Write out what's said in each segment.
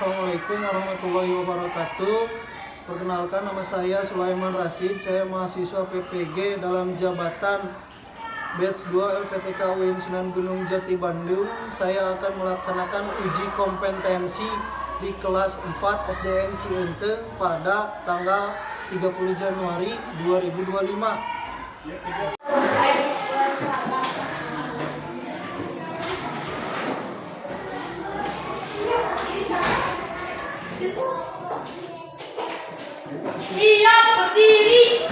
Assalamualaikum warahmatullahi wabarakatuh. Perkenalkan, nama saya Sulaiman Rasid. Saya mahasiswa PPG dalam jabatan Batch 2 LPTK UIN Sunan Gunung Jati Bandung. Saya akan melaksanakan uji kompetensi di kelas 4 SDN Cienteng pada tanggal 30 Januari 2025. Dia berdiri.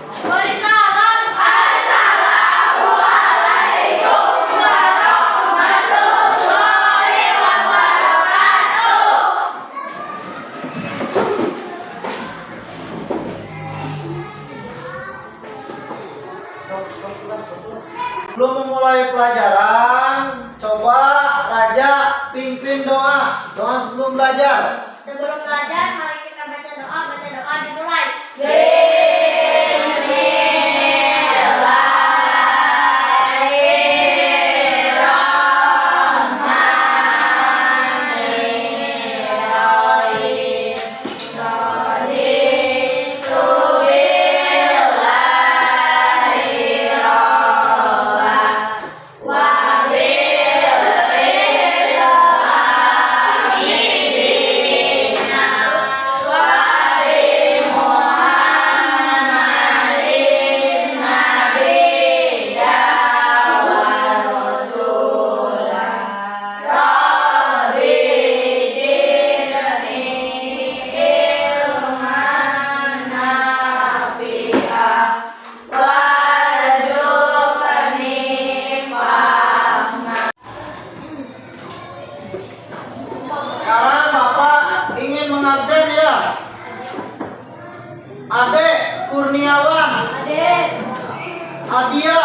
Beri salam. Assalamualaikum warahmatullahi wabarakatuh. Sebelum memulai pelajaran, coba Raja pimpin doa. Doa sebelum belajar. Sebelum belajar, mari kita baca doa. Baca doa dimulai. Sekarang Bapak ingin mengabsen ya. Ade Kurniawan, Adia,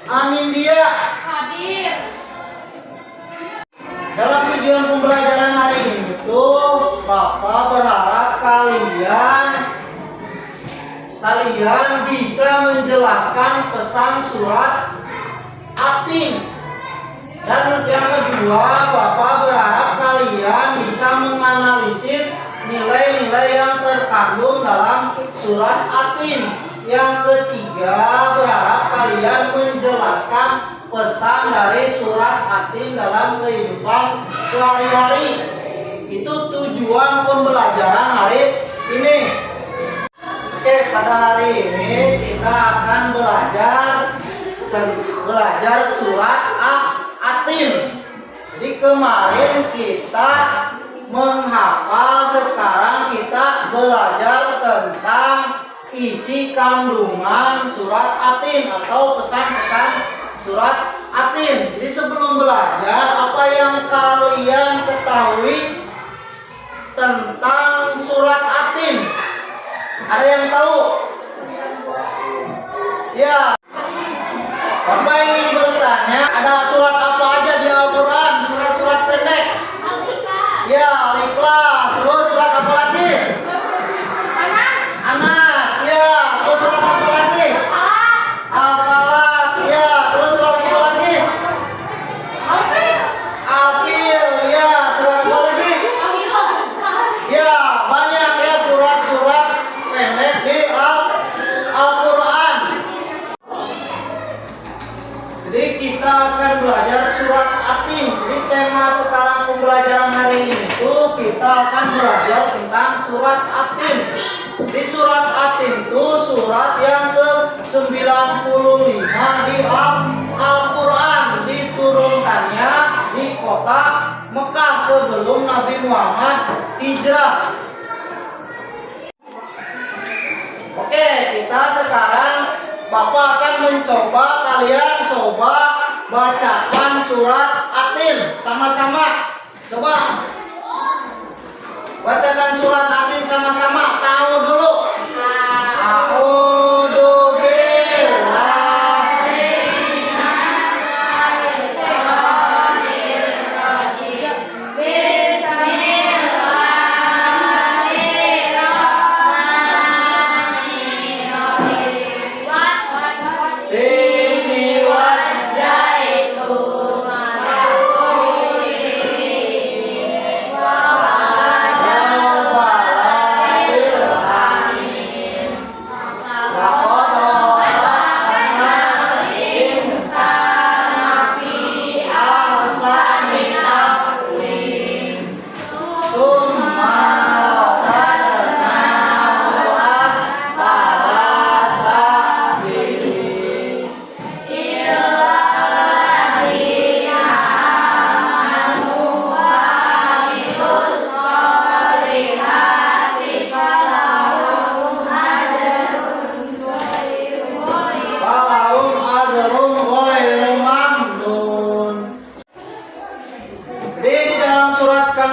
Anindya. Dalam tujuan pembelajaran hari ini tuh Bapak berharap kalian bisa menjelaskan pesan surat Atin. Dan yang kedua, Bapak berharap kalian bisa menganalisis nilai-nilai yang terkandung dalam surat Atin. Yang ketiga, berharap kalian menjelaskan pesan dari surat Atin dalam kehidupan sehari-hari. Itu tujuan pembelajaran hari ini. Oke, pada hari ini kita akan belajar surat Atin. Jadi kemarin kita menghafal, sekarang kita belajar tentang isi kandungan surat Atin atau pesan-pesan surat Atin. Jadi sebelum belajar, apa yang kalian ketahui tentang surat Atin? Ada yang tahu? Ya. Bapak ingin bertanya, ada surat apa aja di Al-Quran? Surat-surat pendek? Ya, Al-Ikhlas. Terus surat apa lagi? Anas. Ya. Terus surat apa lagi? Al-Falaq. Ya. Terus surat apa lagi? Al-Fil. Ya. Surat apa lagi? Ya, banyak ya surat-surat pendek di Al-Quran. Jadi kita akan belajar surat Atin. Jadi tema sekarang pembelajaran hari ini tuh kita akan belajar tentang surat Atin. Di surat Atin itu surat yang ke-95 di Al-Quran. Diturunkannya di kota Mekah sebelum Nabi Muhammad hijrah. Oke, kita sekarang Bapak akan mencoba, kalian coba bacakan surat Atin sama-sama. Coba bacakan surat Atin sama-sama. Tahu dulu. Ini wajah itu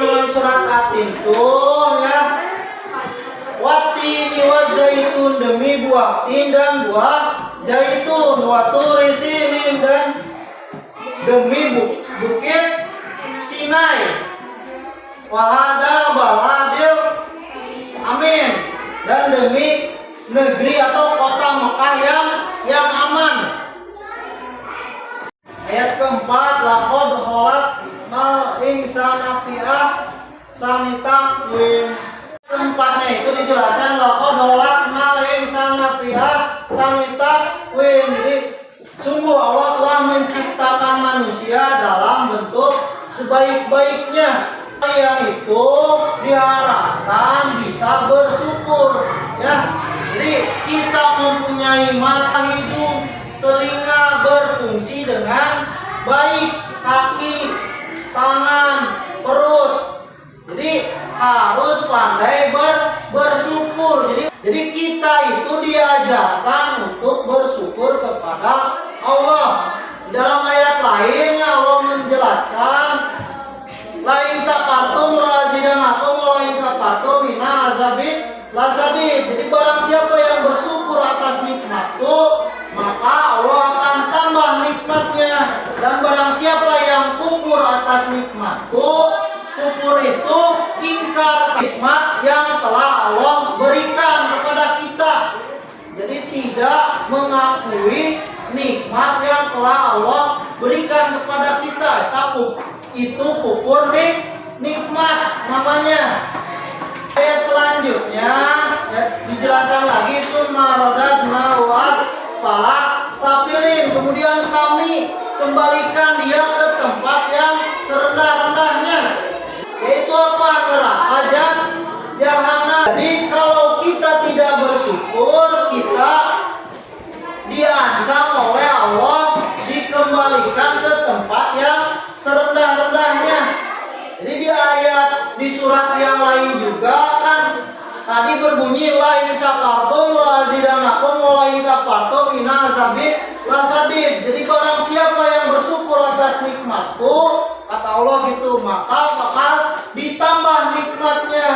dalam surat Atin tuh ya. Watini wa zaitun, demi buah tin dan buah zaitun, wa turi sinin, dan demi bukit Sinai, wa hadzal baladil amin, dan demi negeri atau kota Mekah yang aman. Ayat keempat, laqad khalaqnal insana fi ahsani taqwim. Tempatnya itu dijelaskan laqad khalaqnal insana fi ahsani taqwim. Jadi sungguh Allah telah menciptakan manusia dalam bentuk sebaik-baiknya. Yang itu diharapkan bisa bersyukur ya. Jadi kita mempunyai mata, hidung, telinga berfungsi dengan baik, kaki, tangan, perut. Jadi harus pandai bersyukur. Jadi kita itu diajarkan untuk bersyukur kepada Allah. Dalam ayat lainnya Allah menjelaskan, lain sakartum lazidanakum wa lain kafartum inna azabi lasadid. Jadi barang siapa yang bersyukur atas nikmatku, maka Allah akan tambah nikmatnya. Dan barang siapa yang kufur atas nikmatku, kufur itu ingkar nikmat yang telah Allah berikan kepada kita. Jadi tidak mengakui nikmat yang telah Allah berikan kepada kita. Itu kufur nikmat namanya. Ayat selanjutnya dijelaskan lagi, summa radadnahu asfala safilin. Kemudian kami kembalikan dia ke tempat yang serendah-rendahnya, yaitu apa? Neraka jahanam. Jadi kalau kita tidak bersyukur, kita diancam oleh Allah dikembalikan ke tempat yang serendah-rendahnya. Jadi di surat yang lain juga kan tadi berbunyi la in syakartum la azidanakum wa la in kafartum inna azabi lasadid. Jadi barang siapa yang bersyukur atas nikmatku, kata Allah gitu, maka bakal ditambah nikmatnya.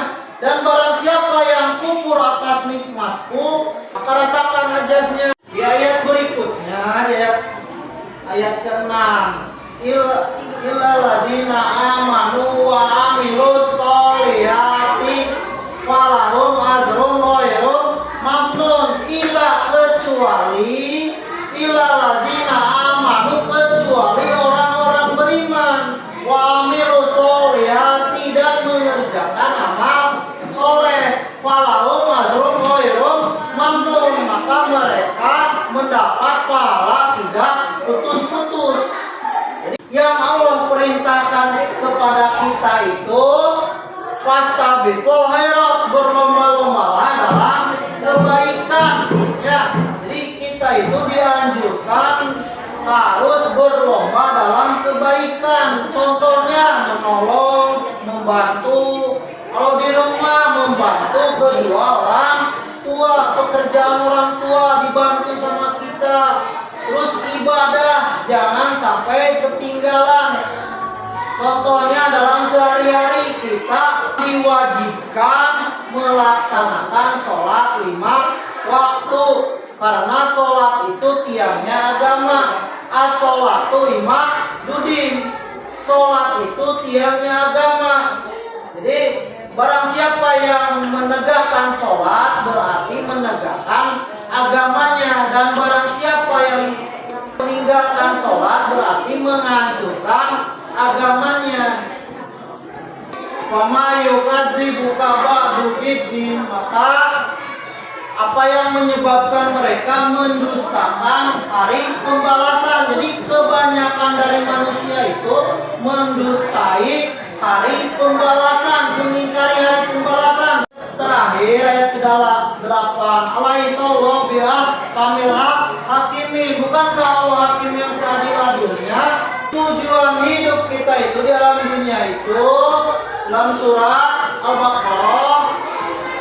Dan barang siapa yang kufur atas nikmatku, maka rasakan azabnya. Di ayat berikutnya, ayat ke-6, illal ladzina amanu wa amilus sholihati falahum ajrun ghairu mamnun. Kecuali illal ladzina amanu, kecuali orang-orang beriman, wa amilus sholihati, dan mengerjakan amal soleh, falahum ajrun ghairu mamnun, maka mereka mendapat pahala tidak putus-putus. Yang Allah perintahkan kepada kita itu fastabiqul khairat, berlomba-lombalah dalam kebaikan ya. Jadi kita itu dianjurkan harus berlomba dalam kebaikan. Contohnya menolong, membantu. Kalau di rumah membantu kedua orang tua, pekerjaan orang tua dibantu sama kita. Terus ibadah jangan sampai ketinggalan. Contohnya dalam sehari-hari kita diwajibkan melaksanakan sholat 5 waktu, karena sholat itu tiangnya agama. As-sholatu imadudin, sholat itu tiangnya agama. Jadi barang siapa yang menegakkan sholat berarti menegakkan agamanya, dan barang siapa yang meninggalkan sholat berarti menghancurkan agamanya. Fama yukadzibuka ba'du biddin, maka apa yang menyebabkan mereka mendustakan hari pembalasan. Jadi kebanyakan dari manusia itu mendustai hari pembalasan, mengingkari hari pembalasan. Terakhir ayat ke-8, alaihissallahu biha kamil hakimin. Bukankah Allah hakim yang seadil-adilnya? Tujuan hidup kita itu di alam dunia itu dalam surat Al-Baqarah,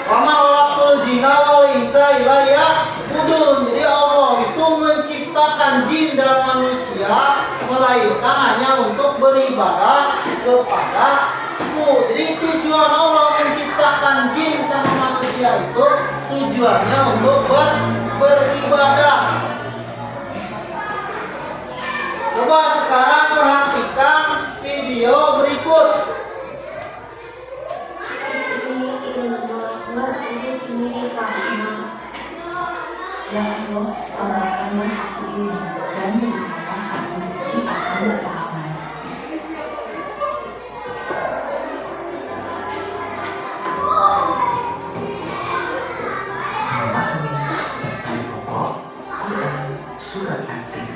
wama khalaqtul jinna wal insa illa liya'budun. Jadi Allah itu menciptakan jin dan manusia melainkan hanya untuk beribadah kepada Jadi tujuan Allah menciptakan jin sama manusia itu tujuannya untuk beribadah. Coba sekarang perhatikan video berikut. Ya Allah, tambahkanlah aku ilmu dan berikanlah aku rezeki akan berpahala. Memahami pesan pokok Quran Surat At-Tin.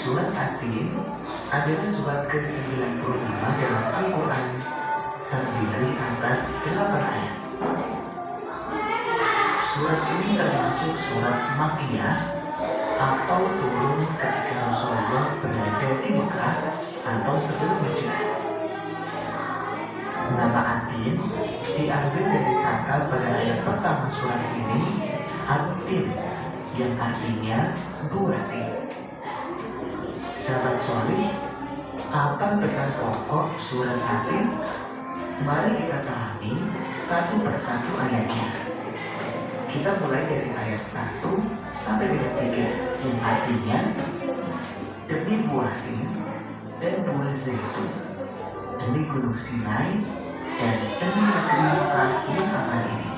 Surat At-Tin adalah surat ke-95 dalam Al-Quran, terdiri atas 8 ayat. Surat ini termasuk surat Makkiyah atau turun ketika Rasulullah berada di Mekah atau sebelum hijrah. Nama At-Tin diambil dari kata pada ayat pertama surat ini, At-Tin, yang artinya buah tin. Sahabat solih, apa pesan pokok surat At-Tin? Mari kita pahami satu persatu ayatnya. Kita mulai dari ayat 1 sampai dengan 3, yang artinya demi buah tin dan buah zaitun, demi gunung Sinai dan demi negeri Mekah yang aman ini.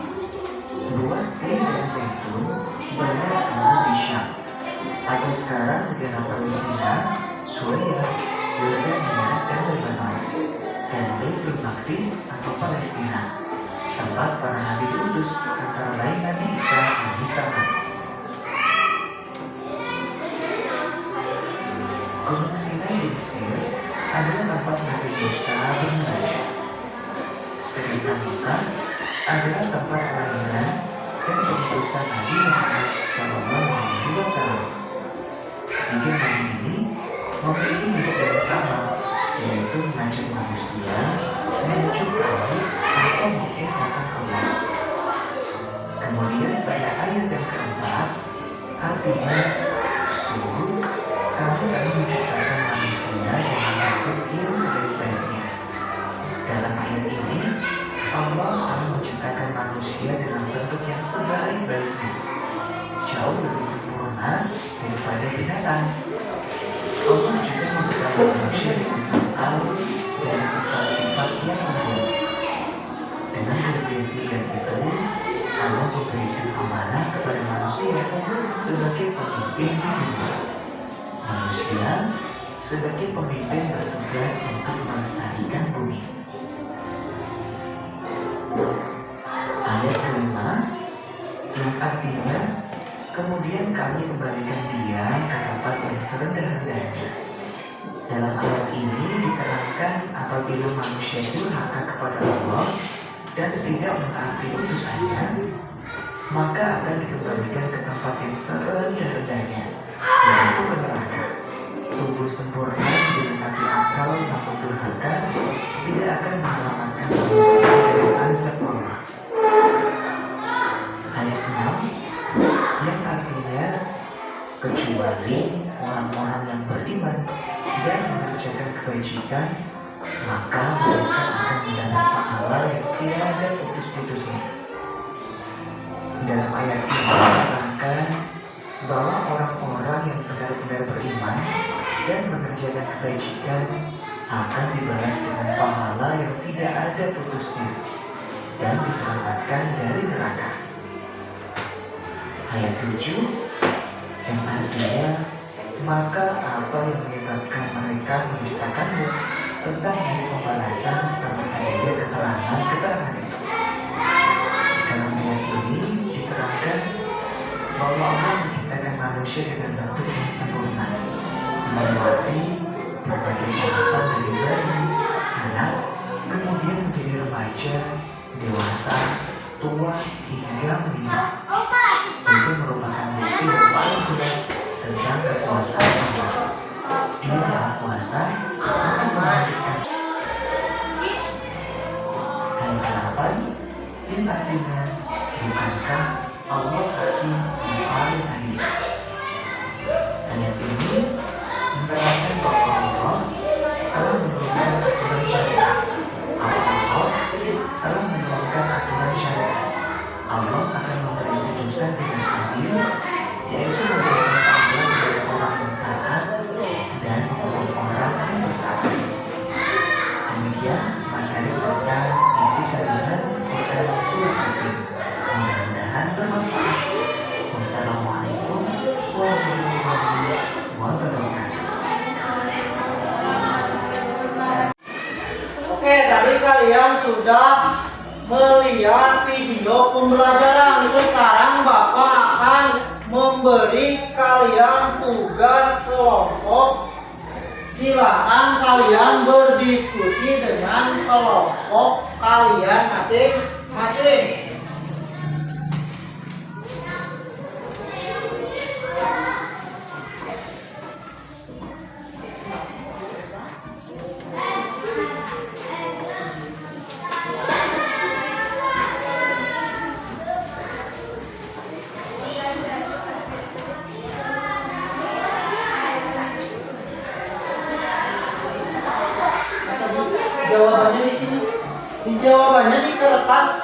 Buah tin dan zaitun banyak tumbuh di Syam, atau sekarang negara Palestina, Suriah, Yordania, dan Lebanon, dan Baitul Maqdis atau Palestina, tempat para nabi diutus, antara lain Nabi Isa alaihissalam. Gunung Sinai di Mesir adalah tempat Nabi Musa bermunajat. Sedangkan Mekah adalah tempat kelahiran dan pengutusan Nabi Muhammad SAW. Ketiga nabi ini memiliki misi yang sama, yaitu mengajak manusia menuju Allah atau mengesahkan Allah. Kemudian pada ayat yang keempat, artinya sungguh kami telah menciptakan manusia dengan bentuk yang sebaik-baiknya. Dalam ayat ini, Allah telah menciptakan manusia dalam bentuk yang sebaik-baiknya, jauh lebih sempurna daripada binatang. Allah juga manusia dengan akal dan sifat-sifat yang lembut. Dengan demikian itu, Allah memberikan amanah kepada manusia sebagai pemimpin di dunia. Manusia sebagai pemimpin bertugas untuk melestarikan bumi. Ayat kelima yang artinya, kemudian kami kembalikan dia ke tempat yang serendah-rendahnya. Dalam ayat ini diterangkan apabila manusia durhaka kepada Allah dan tidak menaati utusannya, maka akan dikembalikan ke tempat yang serendah-rendahnya, yaitu ke neraka. Tubuh sempurna yang dilengkapi akal maupun durhaka tidak akan menyelamatkan manusia dari azab Allah. Ayat 6 yang artinya, kecuali orang-orang yang beriman dan mengerjakan kebajikan, maka mereka akan mendapat pahala yang tiada putus-putusnya. Dalam ayat ini diterangkan bahwa orang-orang yang benar-benar beriman dan mengerjakan kebajikan akan dibalas dengan pahala yang tidak ada putusnya dan diselamatkan dari neraka. Ayat 7 yang artinya, maka apa yang menyebabkan mereka mendustakanmu tentang hari pembalasan setelah adanya keterangan itu. Dalam ayat ini diterangkan bahwa Allah menciptakan manusia dengan bentuk yang sempurna, melewati berbagai tahapan dari bayi, anak, kemudian menjadi remaja, dewasa, tua, hingga meninggal. Itu merupakan bukti yang paling jelas tentang kekuasaan Allah. Dia Maha Kuasa untuk membangkitkan. Ayat 8 yang artinya, bukankah Allah Hakim yang paling adil? Ayat ini menerangkan bahwa Allah telah menurunkan aturan syariat. Allah telah menurunkan aturan syariat. Allah akan memberi putusan dengan adil, yaitu memberikan pahala kepada orang yang taat dan menghukum orang yang bersalah. Demikian materi tentang isi kandungan Quran Surat At-Tin. Mudah-mudahan bermanfaat. Wassalamualaikum warahmatullahi wabarakatuh. Oke, tadi kalian sudah melihat video pembelajaran. Sekarang Bapak akan memberi kalian tugas kelompok. Silakan kalian berdiskusi dengan kelompok kalian masing-masing. Jawabannya di sini. Di jawabannya di kertas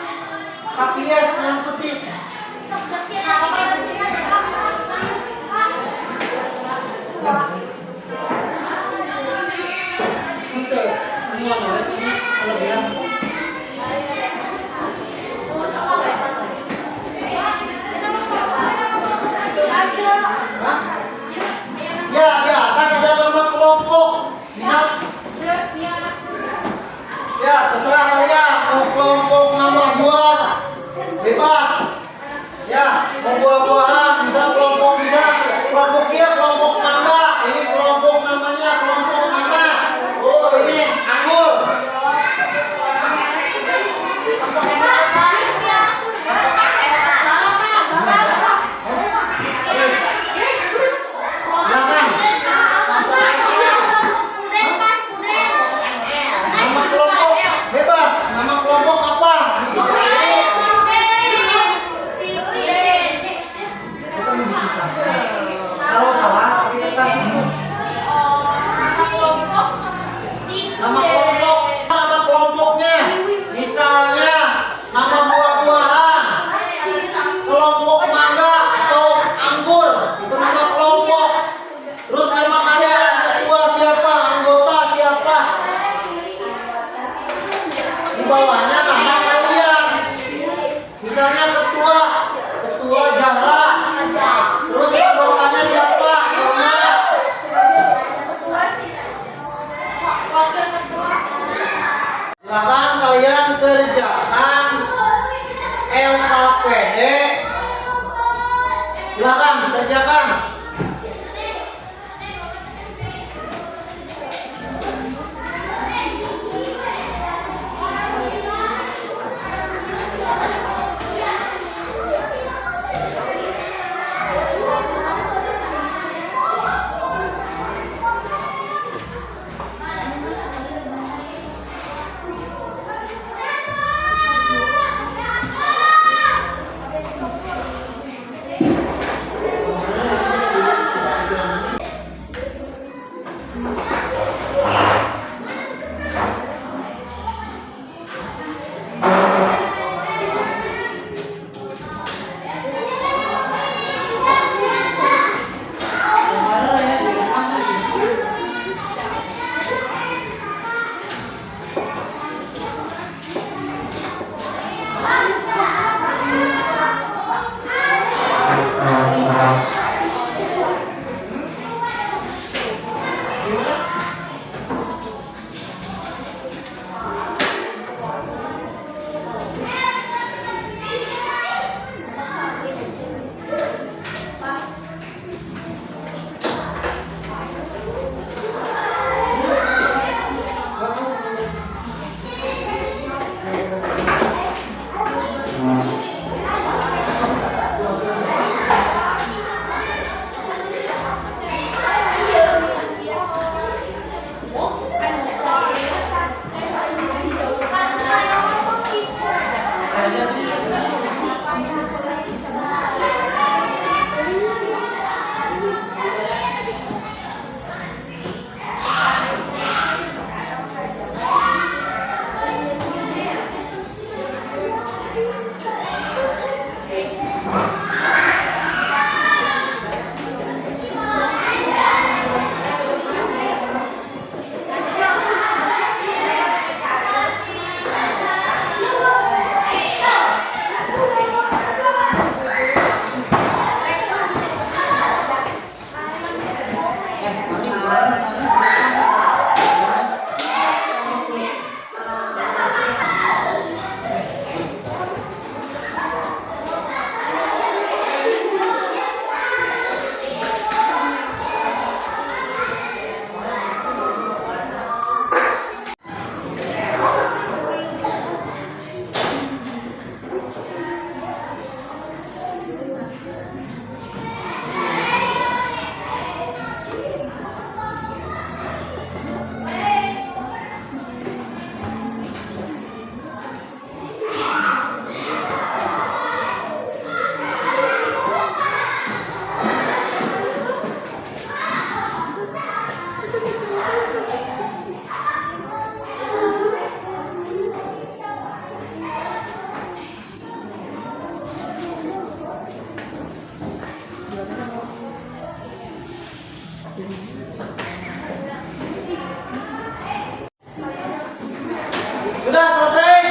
Sudah selesai?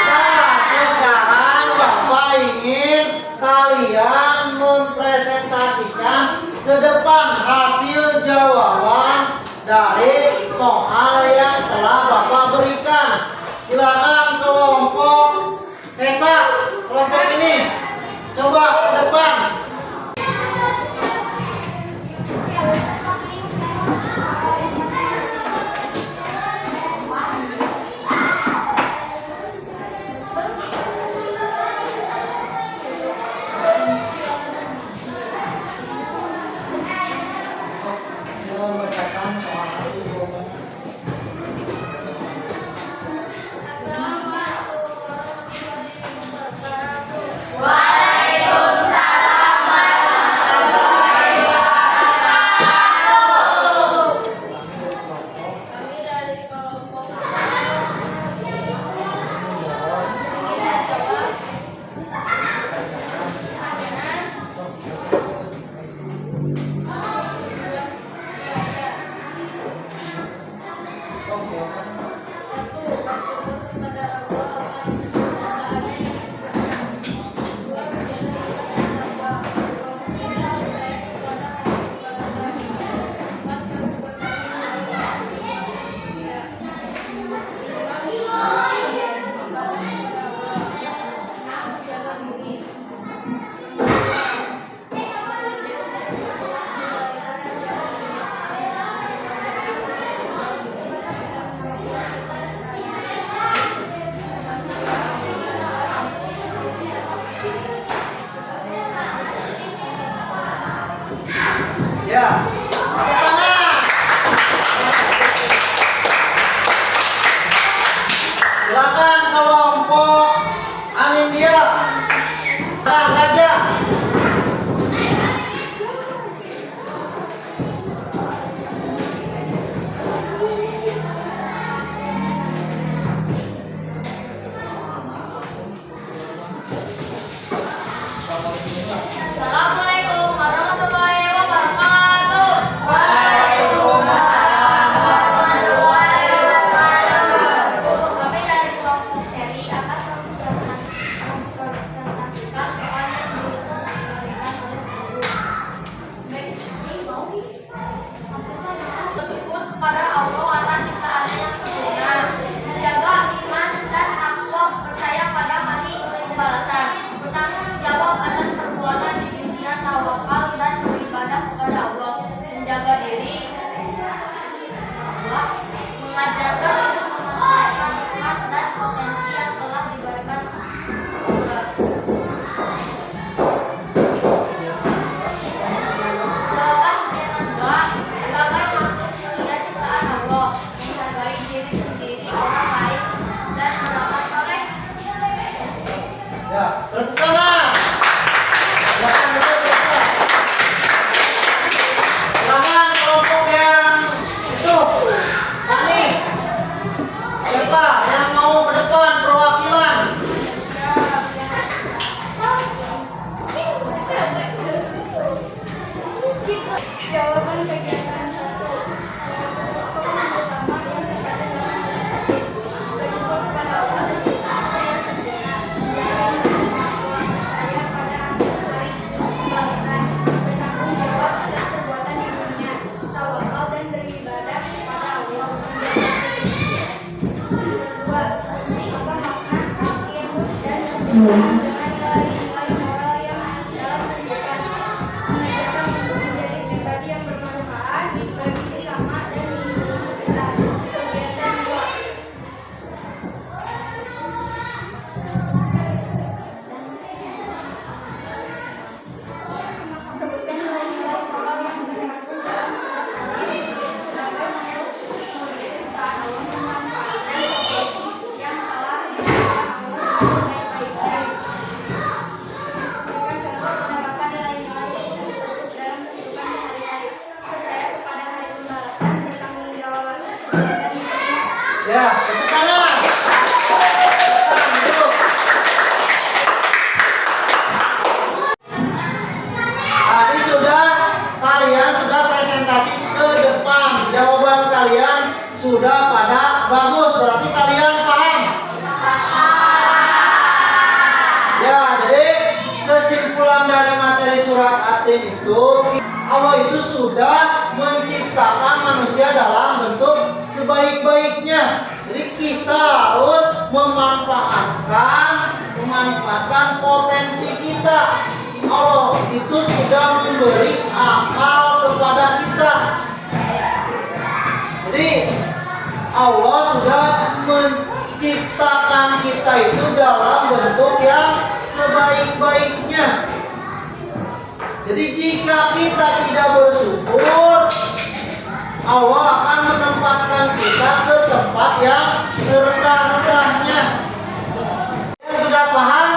Nah, sekarang Bapak ingin kalian mempresentasikan ke depan hasil jawaban dari soal yang telah Bapak berikan. Silakan kelompok Esa, kelompok ini coba ke depan. Membacakan soal itu jawabannya. Ya, tepuk tangan. Silakan kelompok Anindya, Bang Raja. Assalamualaikum warahmatullahi wabarakatuh. Waalaikumsalam warahmatullahi wabarakatuh. Kami dari kelompok Seri akan mempresentasikan soal yang diberikan oleh guru. Bersyukur kepada Allah atas ciptaannya yang sempurna, menjaga iman dan takwa, percaya pada hari pembalasan, bertanggung jawab atas perbuatan di dunia, tawakal dan beribadah kepada Allah, menjaga diri, mengajarkan untuk memanfaatkan nikmat dan potensi yang telah diberikan Allah. Jawaban pertanyaan dua, sebagai makhluk mulia ciptaan Allah, menghargai diri sendiri, orang lain, dan beramal soleh. Ya, tepuk tangan. Silakan duduk, Bapak. Silakan kelompok yang itu. Sani. Siapa yang mau ke depan perwakilan? Jawaban kegiatan 1. Pertama yang berkaitan dengan bersyukur kepada Allah dan ciptaannya yang sempurna, percaya pada hari pembalasan, bertanggung jawab atas perbuatan di dunia, tawakal dan beribadah kepada Allah. Kedua, apa makna ilmu dan dengan nilai-nilai moral yang masuk dalam kehidupan, mengajarkan untuk menjadi pribadi yang bermanfaat bagi sesama dan lingkungan sekitar. Kegiatan 2. Sebutkan nilai-nilai moral yang terkandung dalam surat Al-Isra sebagai makhluk mulia ciptaan Allah, memanfaatkan potensi yang telah diberikan Allah dengan sebaik-baiknya. Berikan contoh menerapkan nilai-nilai tersebut dalam kehidupan sehari-hari. Percaya kepada hari pembalasan, bertanggung jawab atas kegiatan hidupnya. Ya, tepuk tangan. Silakan duduk. Tadi sudah kalian sudah pada bagus. Berarti kalian paham? Ya, jadi kesimpulan dari materi surat At-Tin itu, Allah itu sudah menciptakan manusia dalam bentuk sebaik-baiknya. Jadi kita harus memanfaatkan potensi kita. Allah itu sudah memberi akal kepada kita. Jadi Allah sudah menciptakan kita itu dalam bentuk yang sebaik-baiknya. Jadi jika kita tidak bersyukur, Allah akan menempatkan kita ke tempat yang serendah-rendahnya. Yang sudah paham?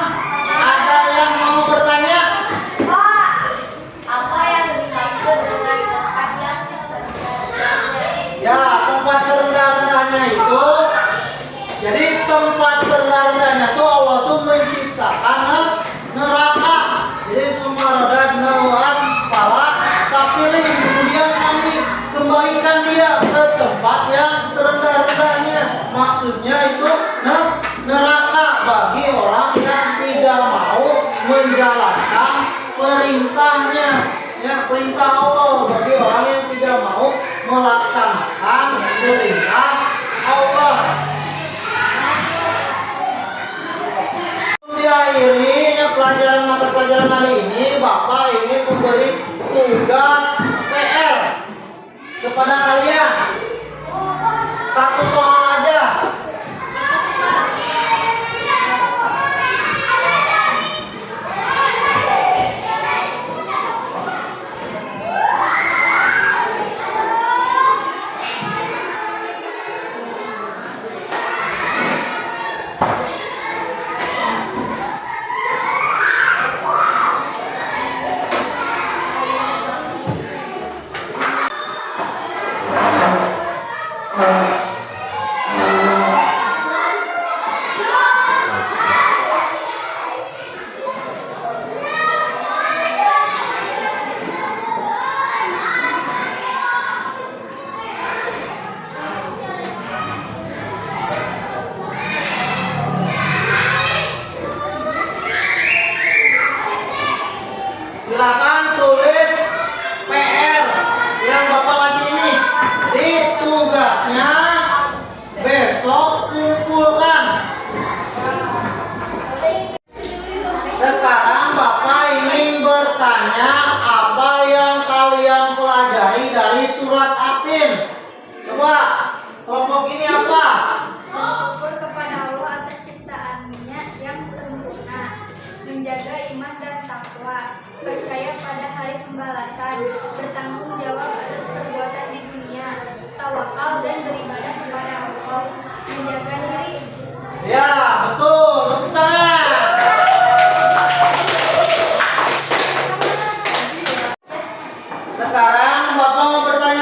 Ada yang mau bertanya? Pak, apa yang dimaksud dengan tempat yang serendah-rendahnya? Ya, tempat serendah-rendahnya itu, jadi tempat serendah-rendahnya itu Allah tuh menciptakan neraka. Jadi sumaradadna wa asfala safilin, kemudian kami kembalikan dia ke tempat yang serendah-rendahnya. Maksudnya itu neraka bagi orang yang tidak mau menjalankan perintahnya. Ya, perintah Allah bagi orang yang tidak mau melaksanakan perintah Allah. Diakhirinya mata pelajaran hari ini, Bapak ingin memberi tugas PR kepada kalian. Satu soal aja. Silakan tulis PR yang Bapak kasih ini. Di tugasnya besok kumpulkan. Sekarang Bapak ingin bertanya apa yang kalian pelajari dari surat At-Tin. Coba, kelompok ini apa? Bersyukur kepada Allah atas ciptaannya yang sempurna, menjaga iman dan takwa, percaya pada hari pembalasan, bertanggung jawab atas perbuatan di dunia, tawakal dan beribadah kepada Allah, menjaga diri. Ya, betul. Tepuk tangan. Sekarang Bapak mau bertanya